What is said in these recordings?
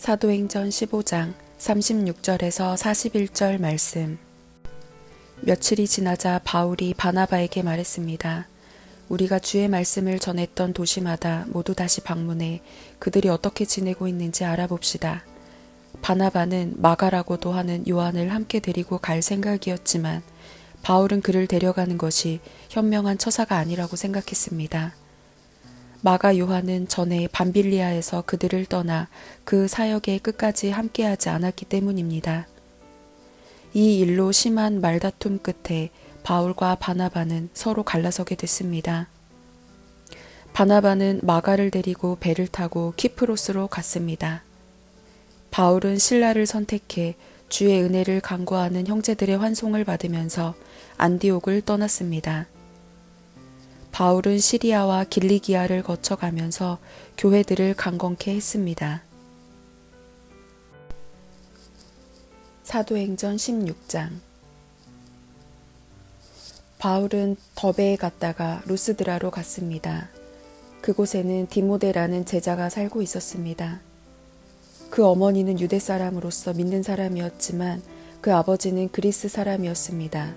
사도행전 15장 36절에서 41절 말씀. 며칠이 지나자 바울이 바나바에게 말했습니다. 우리가 주의 말씀을 전했던 도시마다 모두 다시 방문해 그들이 어떻게 지내고 있는지 알아봅시다. 바나바는 마가라고도 하는 요한을 함께 데리고 갈 생각이었지만 바울은 그를 데려가는 것이 현명한 처사가 아니라고 생각했습니다. 마가 요한은 전에 밤빌리아에서 그들을 떠나 그 사역에 끝까지 함께하지 않았기 때문입니다. 이 일로 심한 말다툼 끝에 바울과 바나바는 서로 갈라서게 됐습니다. 바나바는 마가를 데리고 배를 타고 키프로스로 갔습니다. 바울은 실라를 선택해 주의 은혜를 간구하는 형제들의 환송을 받으면서 안디옥을 떠났습니다. 바울은 시리아와 길리기아를 거쳐가면서 교회들을 강건케 했습니다. 사도행전 16장. 바울은 더베에 갔다가 루스드라로 갔습니다. 그곳에는 디모데라는 제자가 살고 있었습니다. 그 어머니는 유대 사람으로서 믿는 사람이었지만 그 아버지는 그리스 사람이었습니다.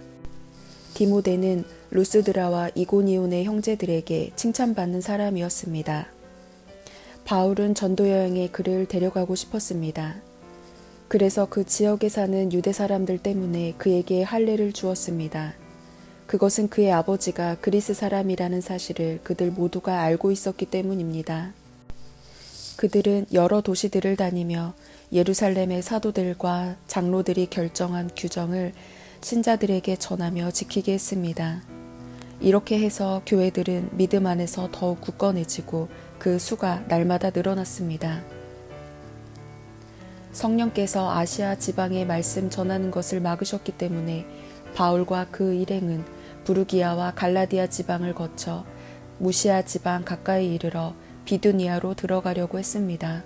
디모데는 루스드라와 이고니온의 형제들에게 칭찬받는 사람이었습니다. 바울은 전도 여행에 그를 데려가고 싶었습니다. 그래서 그 지역에 사는 유대 사람들 때문에 그에게 할례를 주었습니다. 그것은 그의 아버지가 그리스 사람이라는 사실을 그들 모두가 알고 있었기 때문입니다. 그들은 여러 도시들을 다니며 예루살렘의 사도들과 장로들이 결정한 규정을 신자들에게 전하며 지키게 했습니다. 이렇게 해서 교회들은 믿음 안에서 더욱 굳건해지고 그 수가 날마다 늘어났습니다. 성령께서 아시아 지방에 말씀 전하는 것을 막으셨기 때문에 바울과 그 일행은 부르기아와 갈라디아 지방을 거쳐 무시아 지방 가까이 이르러 비두니아로 들어가려고 했습니다.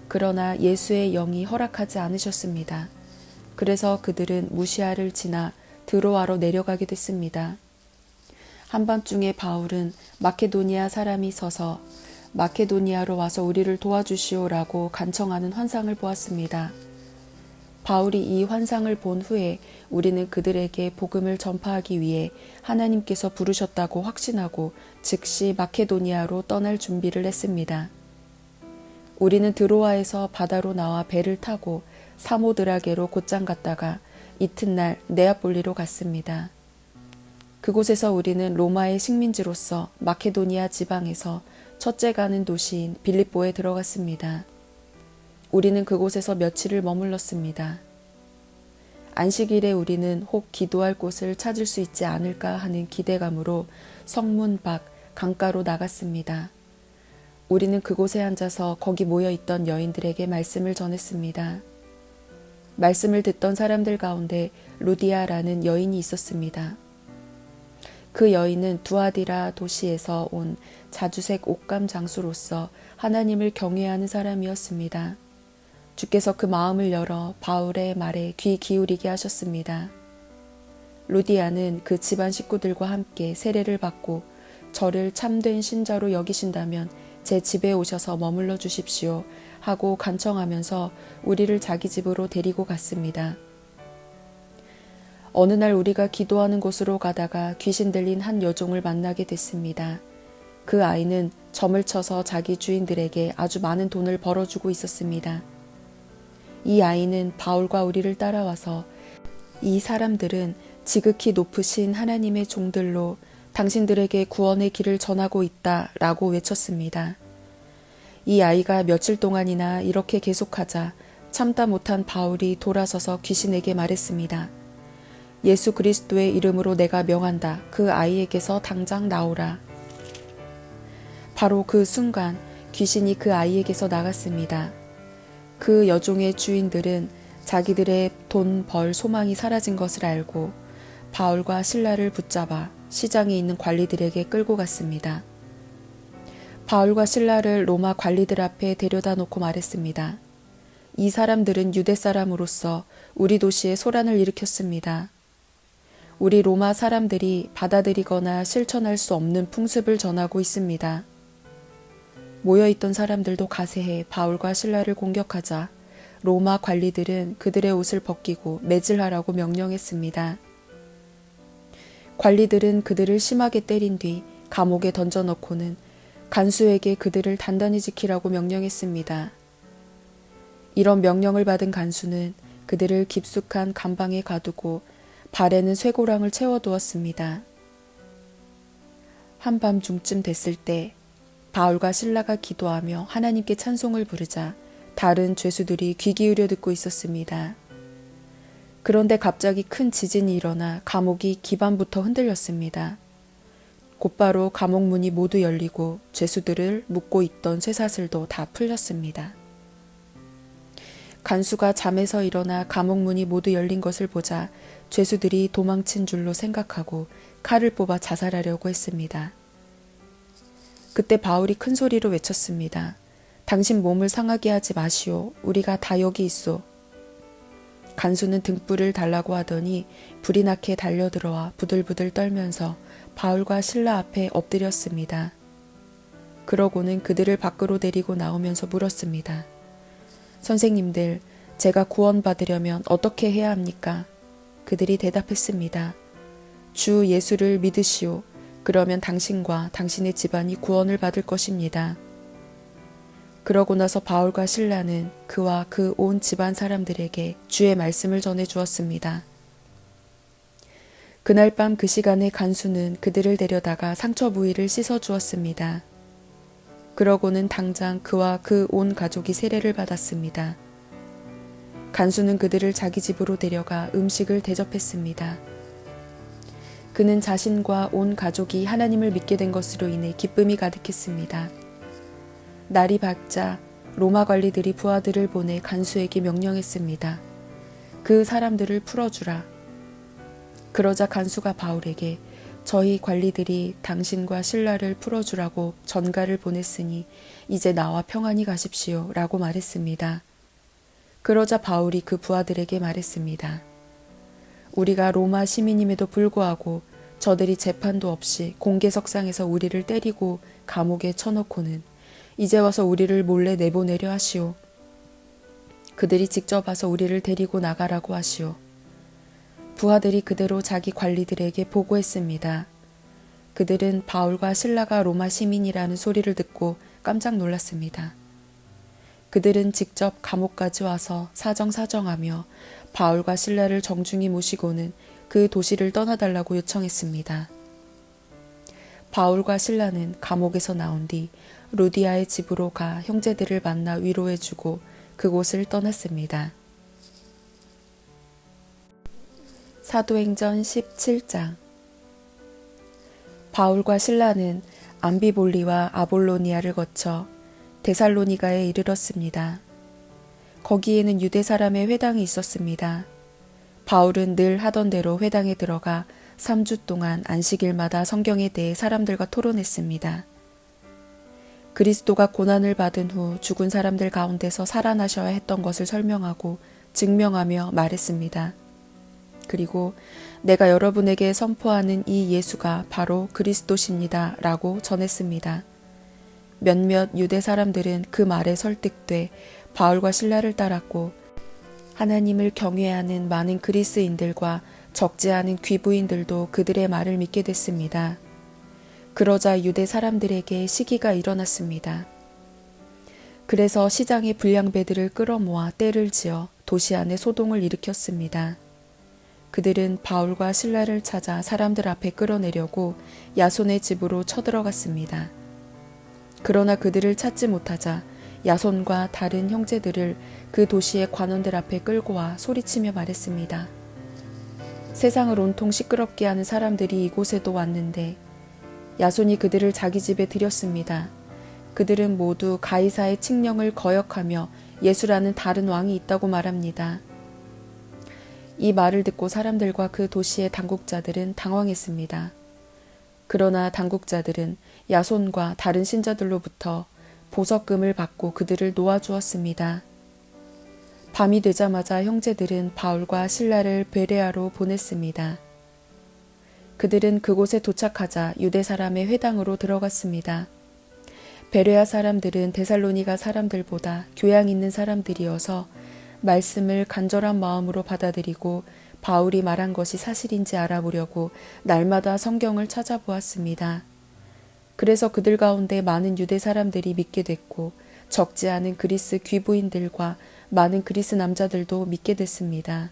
그러나 예수의 영이 허락하지 않으셨습니다. 그래서 그들은 무시아를 지나 드로아로 내려가게 됐습니다. 한밤중에 바울은 마케도니아 사람이 서서 마케도니아로 와서 우리를 도와주시오라고 간청하는 환상을 보았습니다. 바울이 이 환상을 본 후에 우리는 그들에게 복음을 전파하기 위해 하나님께서 부르셨다고 확신하고 즉시 마케도니아로 떠날 준비를 했습니다. 우리는 드로아에서 바다로 나와 배를 타고 사모드라게로 곧장 갔다가 이튿날 네아폴리로 갔습니다. 그곳에서 우리는 로마의 식민지로서 마케도니아 지방에서 첫째 가는 도시인 빌립보에 들어갔습니다. 우리는 그곳에서 며칠을 머물렀습니다. 안식일에 우리는 혹 기도할 곳을 찾을 수 있지 않을까 하는 기대감으로 성문 밖 강가로 나갔습니다. 우리는 그곳에 앉아서 거기 모여있던 여인들에게 말씀을 전했습니다. 말씀을 듣던 사람들 가운데 루디아라는 여인이 있었습니다. 그 여인은 두아디라 도시에서 온 자주색 옥감 장수로서 하나님을 경외하는 사람이었습니다. 주께서 그 마음을 열어 바울의 말에 귀 기울이게 하셨습니다. 루디아는 그 집안 식구들과 함께 세례를 받고 저를 참된 신자로 여기신다면 제 집에 오셔서 머물러 주십시오 하고 간청하면서 우리를 자기 집으로 데리고 갔습니다. 어느 날 우리가 기도하는 곳으로 가다가 귀신 들린 한 여종을 만나게 됐습니다. 그 아이는 점을 쳐서 자기 주인들에게 아주 많은 돈을 벌어주고 있었습니다. 이 아이는 바울과 우리를 따라와서 이 사람들은 지극히 높으신 하나님의 종들로 당신들에게 구원의 길을 전하고 있다라고 외쳤습니다. 이 아이가 며칠 동안이나 이렇게 계속하자 참다 못한 바울이 돌아서서 귀신에게 말했습니다. 예수 그리스도의 이름으로 내가 명한다. 그 아이에게서 당장 나오라. 바로 그 순간 귀신이 그 아이에게서 나갔습니다. 그 여종의 주인들은 자기들의 돈 벌 소망이 사라진 것을 알고 바울과 실라를 붙잡아 시장에 있는 관리들에게 끌고 갔습니다. 바울과 실라를 로마 관리들 앞에 데려다 놓고 말했습니다. 이 사람들은 유대 사람으로서 우리 도시에 소란을 일으켰습니다. 우리 로마 사람들이 받아들이거나 실천할 수 없는 풍습을 전하고 있습니다. 모여있던 사람들도 가세해 바울과 실라를 공격하자 로마 관리들은 그들의 옷을 벗기고 매질하라고 명령했습니다. 관리들은 그들을 심하게 때린 뒤 감옥에 던져넣고는 간수에게 그들을 단단히 지키라고 명령했습니다. 이런 명령을 받은 간수는 그들을 깊숙한 감방에 가두고 발에는 쇠고랑을 채워두었습니다. 한밤중쯤 됐을 때 바울과 실라가 기도하며 하나님께 찬송을 부르자 다른 죄수들이 귀 기울여 듣고 있었습니다. 그런데 갑자기 큰 지진이 일어나 감옥이 기반부터 흔들렸습니다. 곧바로 감옥 문이 모두 열리고 죄수들을 묶고 있던 쇠사슬도 다 풀렸습니다. 간수가 잠에서 일어나 감옥 문이 모두 열린 것을 보자 죄수들이 도망친 줄로 생각하고 칼을 뽑아 자살하려고 했습니다. 그때 바울이 큰 소리로 외쳤습니다. 당신 몸을 상하게 하지 마시오. 우리가 다 여기 있소. 간수는 등불을 달라고 하더니 불이 나게 달려들어와 부들부들 떨면서 바울과 실라 앞에 엎드렸습니다. 그러고는 그들을 밖으로 데리고 나오면서 물었습니다. 선생님들, 제가 구원받으려면 어떻게 해야 합니까? 그들이 대답했습니다. 주 예수를 믿으시오. 그러면 당신과 당신의 집안이 구원을 받을 것입니다. 그러고 나서 바울과 실라는 그와 그 온 집안 사람들에게 주의 말씀을 전해 주었습니다. 그날 밤 그 시간에 간수는 그들을 데려다가 상처 부위를 씻어 주었습니다. 그러고는 당장 그와 그 온 가족이 세례를 받았습니다. 간수는 그들을 자기 집으로 데려가 음식을 대접했습니다. 그는 자신과 온 가족이 하나님을 믿게 된 것으로 인해 기쁨이 가득했습니다. 날이 밝자 로마 관리들이 부하들을 보내 간수에게 명령했습니다. 그 사람들을 풀어주라. 그러자 간수가 바울에게 저희 관리들이 당신과 실라를 풀어주라고 전가를 보냈으니 이제 나와 평안히 가십시오 라고 말했습니다. 그러자 바울이 그 부하들에게 말했습니다. 우리가 로마 시민임에도 불구하고 저들이 재판도 없이 공개석상에서 우리를 때리고 감옥에 쳐넣고는 이제 와서 우리를 몰래 내보내려 하시오. 그들이 직접 와서 우리를 데리고 나가라고 하시오. 부하들이 그대로 자기 관리들에게 보고했습니다. 그들은 바울과 실라가 로마 시민이라는 소리를 듣고 깜짝 놀랐습니다. 그들은 직접 감옥까지 와서 사정사정하며 바울과 실라를 정중히 모시고는 그 도시를 떠나달라고 요청했습니다. 바울과 실라는 감옥에서 나온 뒤 루디아의 집으로 가 형제들을 만나 위로해주고 그곳을 떠났습니다. 사도행전 17장. 바울과 실라는 암비볼리와 아볼로니아를 거쳐 데살로니가에 이르렀습니다. 거기에는 유대 사람의 회당이 있었습니다. 바울은 늘 하던 대로 회당에 들어가 3주 동안 안식일마다 성경에 대해 사람들과 토론했습니다. 그리스도가 고난을 받은 후 죽은 사람들 가운데서 살아나셔야 했던 것을 설명하고 증명하며 말했습니다. 그리고 내가 여러분에게 선포하는 이 예수가 바로 그리스도십니다 라고 전했습니다. 몇몇 유대 사람들은 그 말에 설득돼 바울과 실라를 따랐고 하나님을 경외하는 많은 그리스인들과 적지 않은 귀부인들도 그들의 말을 믿게 됐습니다. 그러자 유대 사람들에게 시기가 일어났습니다. 그래서 시장의 불량배들을 끌어모아 떼를 지어 도시 안에 소동을 일으켰습니다. 그들은 바울과 실라를 찾아 사람들 앞에 끌어내려고 야손의 집으로 쳐들어갔습니다. 그러나 그들을 찾지 못하자 야손과 다른 형제들을 그 도시의 관원들 앞에 끌고 와 소리치며 말했습니다. 세상을 온통 시끄럽게 하는 사람들이 이곳에도 왔는데 야손이 그들을 자기 집에 들였습니다. 그들은 모두 가이사의 칙령을 거역하며 예수라는 다른 왕이 있다고 말합니다. 이 말을 듣고 사람들과 그 도시의 당국자들은 당황했습니다. 그러나 당국자들은 야손과 다른 신자들로부터 보석금을 받고 그들을 놓아주었습니다. 밤이 되자마자 형제들은 바울과 실라를 베레아로 보냈습니다. 그들은 그곳에 도착하자 유대 사람의 회당으로 들어갔습니다. 베레아 사람들은 데살로니가 사람들보다 교양 있는 사람들이어서 말씀을 간절한 마음으로 받아들이고 바울이 말한 것이 사실인지 알아보려고 날마다 성경을 찾아보았습니다. 그래서 그들 가운데 많은 유대 사람들이 믿게 됐고 적지 않은 그리스 귀부인들과 많은 그리스 남자들도 믿게 됐습니다.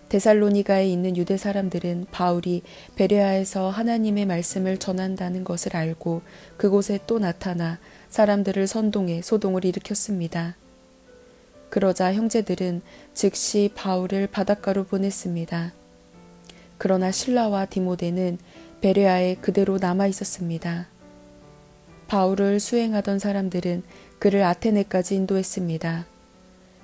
데살로니가에 있는 유대 사람들은 바울이 베레아에서 하나님의 말씀을 전한다는 것을 알고 그곳에 또 나타나 사람들을 선동해 소동을 일으켰습니다. 그러자 형제들은 즉시 바울을 바닷가로 보냈습니다. 그러나 실라와 디모데는 베레아에 그대로 남아 있었습니다. 바울을 수행하던 사람들은 그를 아테네까지 인도했습니다.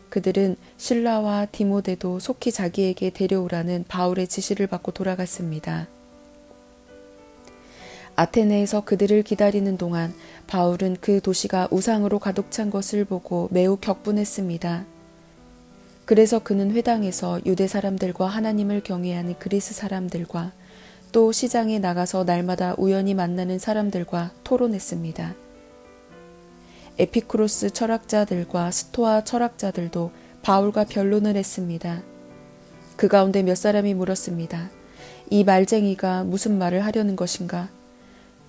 그들은 실라와 디모데도 속히 자기에게 데려오라는 바울의 지시를 받고 돌아갔습니다. 아테네에서 그들을 기다리는 동안 바울은 그 도시가 우상으로 가득 찬 것을 보고 매우 격분했습니다. 그래서 그는 회당에서 유대 사람들과 하나님을 경외하는 그리스 사람들과 또 시장에 나가서 날마다 우연히 만나는 사람들과 토론했습니다. 에피쿠로스 철학자들과 스토아 철학자들도 바울과 변론을 했습니다. 그 가운데 몇 사람이 물었습니다. 이 말쟁이가 무슨 말을 하려는 것인가?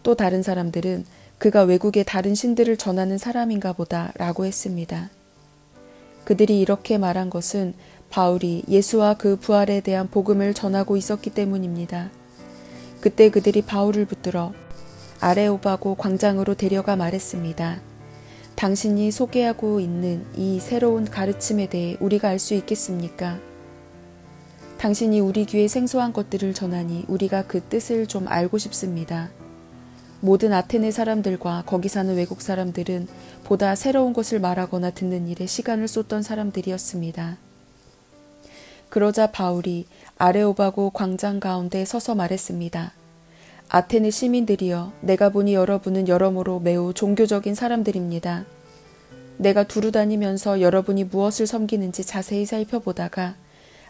또 다른 사람들은 그가 외국의 다른 신들을 전하는 사람인가 보다 라고 했습니다. 그들이 이렇게 말한 것은 바울이 예수와 그 부활에 대한 복음을 전하고 있었기 때문입니다. 그때 그들이 바울을 붙들어 아레오바고 광장으로 데려가 말했습니다. 당신이 소개하고 있는 이 새로운 가르침에 대해 우리가 알 수 있겠습니까? 당신이 우리 귀에 생소한 것들을 전하니 우리가 그 뜻을 좀 알고 싶습니다. 모든 아테네 사람들과 거기 사는 외국 사람들은 보다 새로운 것을 말하거나 듣는 일에 시간을 쏟던 사람들이었습니다. 그러자 바울이 아레오바고 광장 가운데 서서 말했습니다. 아테네 시민들이여, 내가 보니 여러분은 여러모로 매우 종교적인 사람들입니다. 내가 두루 다니면서 여러분이 무엇을 섬기는지 자세히 살펴보다가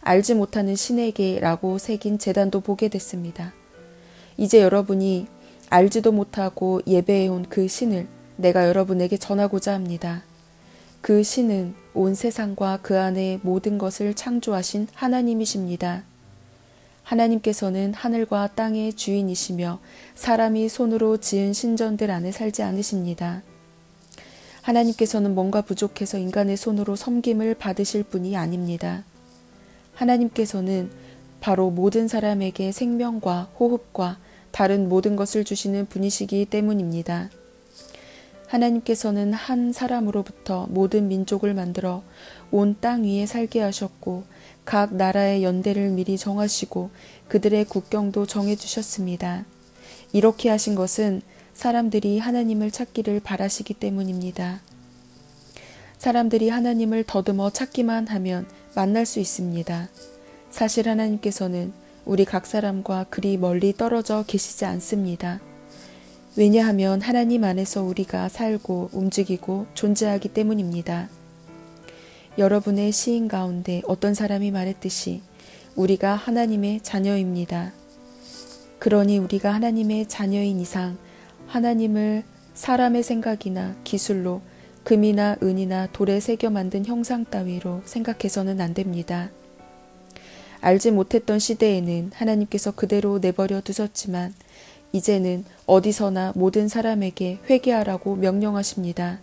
알지 못하는 신에게라고 새긴 제단도 보게 됐습니다. 이제 여러분이 알지도 못하고 예배해온 그 신을 내가 여러분에게 전하고자 합니다. 그 신은 온 세상과 그 안의 모든 것을 창조하신 하나님이십니다. 하나님께서는 하늘과 땅의 주인이시며 사람이 손으로 지은 신전들 안에 살지 않으십니다. 하나님께서는 뭔가 부족해서 인간의 손으로 섬김을 받으실 분이 아닙니다. 하나님께서는 바로 모든 사람에게 생명과 호흡과 다른 모든 것을 주시는 분이시기 때문입니다. 하나님께서는 한 사람으로부터 모든 민족을 만들어 온 땅 위에 살게 하셨고 각 나라의 연대를 미리 정하시고 그들의 국경도 정해주셨습니다. 이렇게 하신 것은 사람들이 하나님을 찾기를 바라시기 때문입니다. 사람들이 하나님을 더듬어 찾기만 하면 만날 수 있습니다. 사실 하나님께서는 우리 각 사람과 그리 멀리 떨어져 계시지 않습니다. 왜냐하면 하나님 안에서 우리가 살고 움직이고 존재하기 때문입니다. 여러분의 시인 가운데 어떤 사람이 말했듯이 우리가 하나님의 자녀입니다. 그러니 우리가 하나님의 자녀인 이상 하나님을 사람의 생각이나 기술로 금이나 은이나 돌에 새겨 만든 형상 따위로 생각해서는 안 됩니다. 알지 못했던 시대에는 하나님께서 그대로 내버려 두셨지만 이제는 어디서나 모든 사람에게 회개하라고 명령하십니다.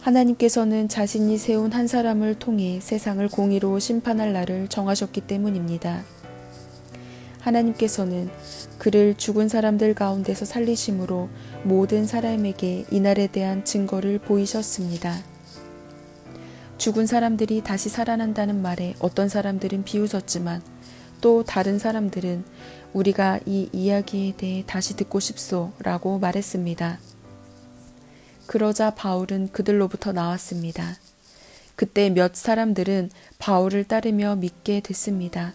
하나님께서는 자신이 세운 한 사람을 통해 세상을 공의로 심판할 날을 정하셨기 때문입니다. 하나님께서는 그를 죽은 사람들 가운데서 살리심으로 모든 사람에게 이날에 대한 증거를 보이셨습니다. 죽은 사람들이 다시 살아난다는 말에 어떤 사람들은 비웃었지만 또 다른 사람들은 우리가 이 이야기에 대해 다시 듣고 싶소라고 말했습니다. 그러자 바울은 그들로부터 나왔습니다. 그때 몇 사람들은 바울을 따르며 믿게 됐습니다.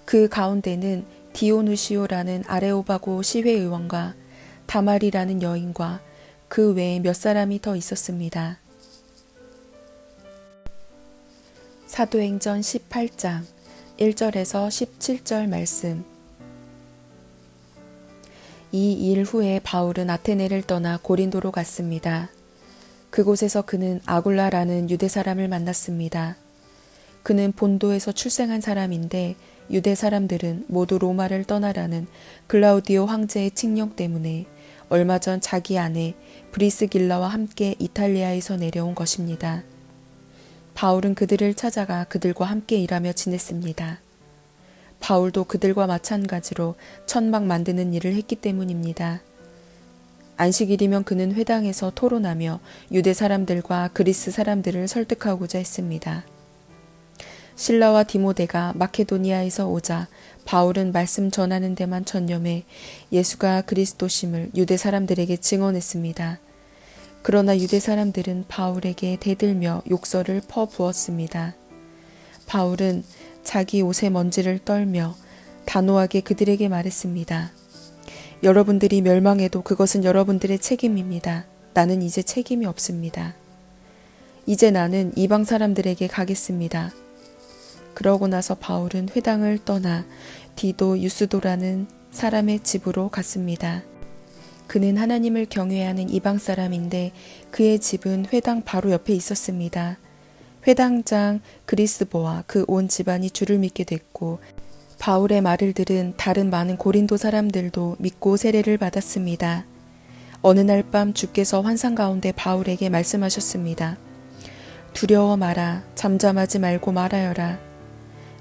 그 가운데는 디오누시오라는 아레오바고 시회의원과 다말이라는 여인과 그 외에 몇 사람이 더 있었습니다. 사도행전 18장 1절에서 17절 말씀. 이 일 후에 바울은 아테네를 떠나 고린도로 갔습니다. 그곳에서 그는 아굴라라는 유대 사람을 만났습니다. 그는 본도에서 출생한 사람인데 유대 사람들은 모두 로마를 떠나라는 글라우디오 황제의 칙령 때문에 얼마 전 자기 아내 브리스길라와 함께 이탈리아에서 내려온 것입니다. 바울은 그들을 찾아가 그들과 함께 일하며 지냈습니다. 바울도 그들과 마찬가지로 천막 만드는 일을 했기 때문입니다. 안식일이면 그는 회당에서 토론하며 유대 사람들과 그리스 사람들을 설득하고자 했습니다. 실라와 디모데가 마케도니아에서 오자 바울은 말씀 전하는 데만 전념해 예수가 그리스도심을 유대 사람들에게 증언했습니다. 그러나 유대 사람들은 바울에게 대들며 욕설을 퍼부었습니다. 바울은 자기 옷의 먼지를 떨며 단호하게 그들에게 말했습니다. 여러분들이 멸망해도 그것은 여러분들의 책임입니다. 나는 이제 책임이 없습니다. 이제 나는 이방 사람들에게 가겠습니다. 그러고 나서 바울은 회당을 떠나 디도 유스도라는 사람의 집으로 갔습니다. 그는 하나님을 경외하는 이방 사람인데 그의 집은 회당 바로 옆에 있었습니다. 회당장 그리스보와 그 온 집안이 주를 믿게 됐고 바울의 말을 들은 다른 많은 고린도 사람들도 믿고 세례를 받았습니다. 어느 날 밤 주께서 환상 가운데 바울에게 말씀하셨습니다. 두려워 마라. 잠잠하지 말고 말하여라.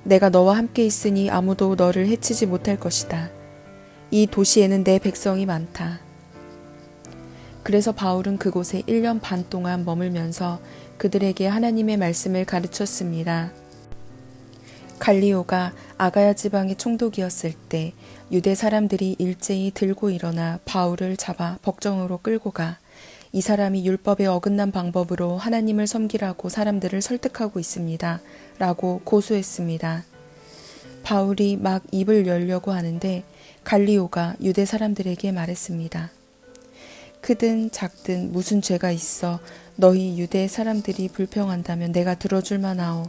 내가 너와 함께 있으니 아무도 너를 해치지 못할 것이다. 이 도시에는 내 백성이 많다. 그래서 바울은 그곳에 1년 반 동안 머물면서 그들에게 하나님의 말씀을 가르쳤습니다. 갈리오가 아가야 지방의 총독이었을 때 유대 사람들이 일제히 들고 일어나 바울을 잡아 법정으로 끌고 가 이 사람이 율법에 어긋난 방법으로 하나님을 섬기라고 사람들을 설득하고 있습니다. 라고 고소했습니다. 바울이 막 입을 열려고 하는데 갈리오가 유대 사람들에게 말했습니다. 크든 작든 무슨 죄가 있어 너희 유대 사람들이 불평한다면 내가 들어줄 만하오.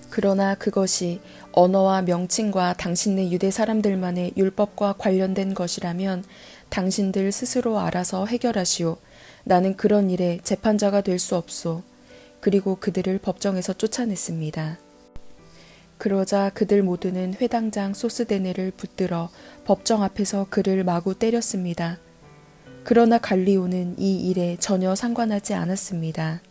그러나 그것이 언어와 명칭과 당신네 유대 사람들만의 율법과 관련된 것이라면 당신들 스스로 알아서 해결하시오. 나는 그런 일에 재판자가 될 수 없소. 그리고 그들을 법정에서 쫓아냈습니다. 그러자 그들 모두는 회당장 소스데네를 붙들어 법정 앞에서 그를 마구 때렸습니다. 그러나 갈리오는 이 일에 전혀 상관하지 않았습니다.